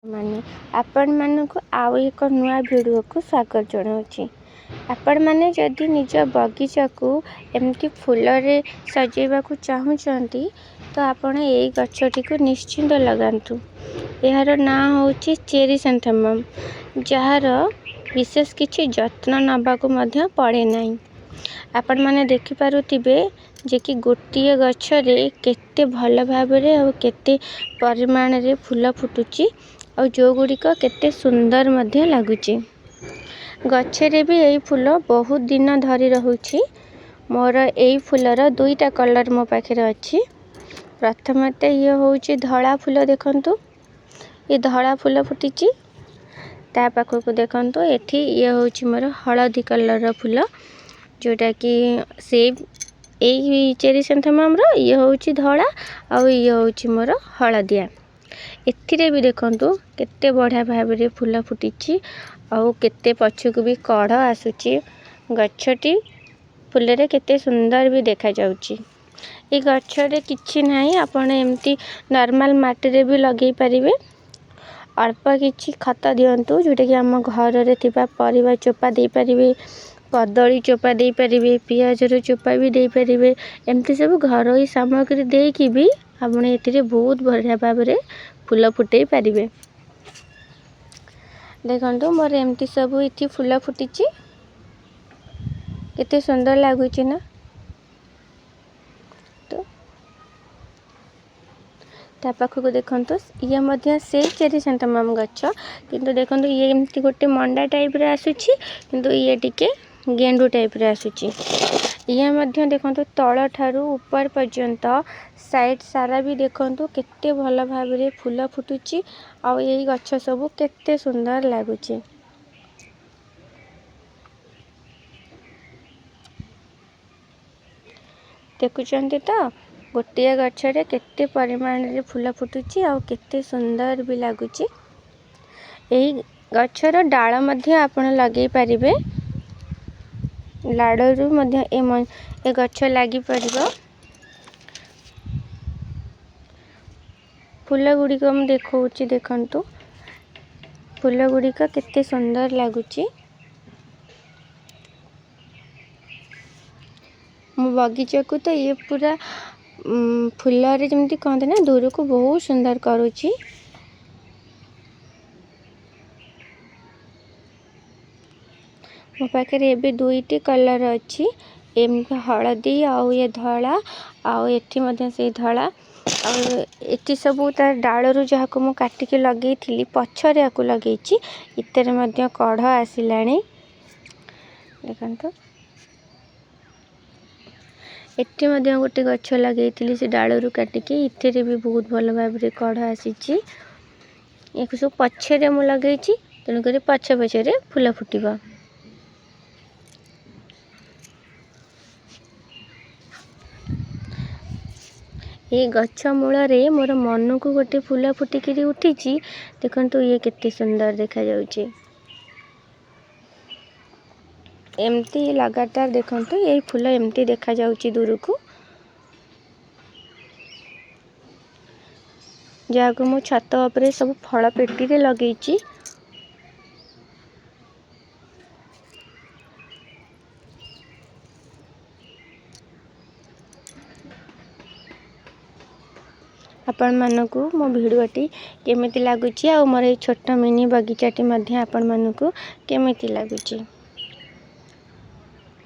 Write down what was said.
माने आपण मानकु आउ एक नुआ वीडियो को स्वागत जनाऊँगी। आपण माने जदि निज बगीचा को एमती फूल रे सजेबा को चाहूचंती तो आपण एई गछटी को निश्चिंत लगांतु। यार ना होची चेरिसैंथेमम, जहार विशेष किछि जत्न नबा को मध्य पड़े नाही। आपण माने देखि पारुथिबे जे कि गोटिए गछरे केते भल भाबरे और केते परिमाण रे फूल फुटुची और जो गुड़िक केते सुंदर मध्य लागुची। गछरे भी यही फूल बहुत दिन धरी रहूची। मोर यही फूलर दुईटा कलर मो पाखे अच्छी। प्रथमते ये होची धड़ा फूल, देखंतु ये धड़ा फूल फुटीची। ता पाखक देखंतु एठी ये होची मोर हळदी कलर फूल, जोटा कि सेम एई चेरिसैंथेमम रो ये होची धड़ा और ये होची मोर हळदिया। एथिरे भी देखंतु केते बढ़िया भाबरे फूल फुटीची और केते पछकु भी कढ़ आसुची। गछटी फूल रे केते सुंदर भी देखा जाउची। ए गछरे किछि नाही, आपण एमती नॉर्मल माटी रे भी लगेई परिबे। अल्प किछि खत दियंतु, जोटा कि हम घर रे थिबा परिबा चोपा दे परिबे, कदली चोपा दे परिबे, पियाज रो चोपा भी दे परिबे। एमती सब घरोई सामग्री दे कि भी आपण एथिरे बहुत बढ़िया भाबरे फूल फुटई पारिबे। देखंतु मोर एमती सब इठी फूल फुटीची, केते सुंदर लागुची ना। तो ता पाखक देखंतु ये मध्य से चेरिसैंथेमम गछ, किंतु देखंतु ये एमती गोटे मंडा टाइप रे आसुची, किंतु ये टिके गेंडू टाइप रे आसुची। ये मध्य देखंतु तळ ठारू ऊपर पर्यंत साइड सारा भी देखंतु केते भल भाबरे फूल फुटुची और यही गछ सब केते सुंदर लागुची। देखुचंती तो गोटे गछरे केते परिमाण रे फूल फुटुची और केते सुंदर भी लागुची। यही गछर डाळ मध्य आपण लगेई परिबे। लाडरू मध्य ए गछ लागी परिबो। फूल गुड़िक हम देखौची, देखंतु फूल गुड़िक केते सुंदर लागुची। मो बगीचा को तो ये पूरा फूल रे जेमती कहते ना दूर को बहुत सुंदर करूची। मो पाखे एबे दुईटी कलर अच्छी, एम हळदी आउ ये धला आउ एठी मध्य से धला और एठी सब तार डालरू जहाँ को मु काटिके लगे थी पछरे आकु लगेची। इतर मध्य कढ़ आसिलाणी, देखंतु एठी मध्य गोटे गछ लगे थी से डालरू काटिके, इथे भी बहुत भल भाबरे कढ़ आसीची। एक सब पछरे मु लगेची, तेणु करी पछ पछरे फूल फुटिबा। ये गछ मूल रे मोर मन को गोटे फूल फुटिकी उठी। देखंतु ये केते सुंदर देखा जाउची। एमती लगातार देखंतु ये फूल एमती देखा जाउची दूर को। जहाँ को मु छत उपरे सब फल पेटी रे लगेची। आपण मानकु मो भिडियोटी केमिति लागुची आ मोर ए छोटा मिनी बगीचाटी मध्य आपण मानकु केमिति लागुची।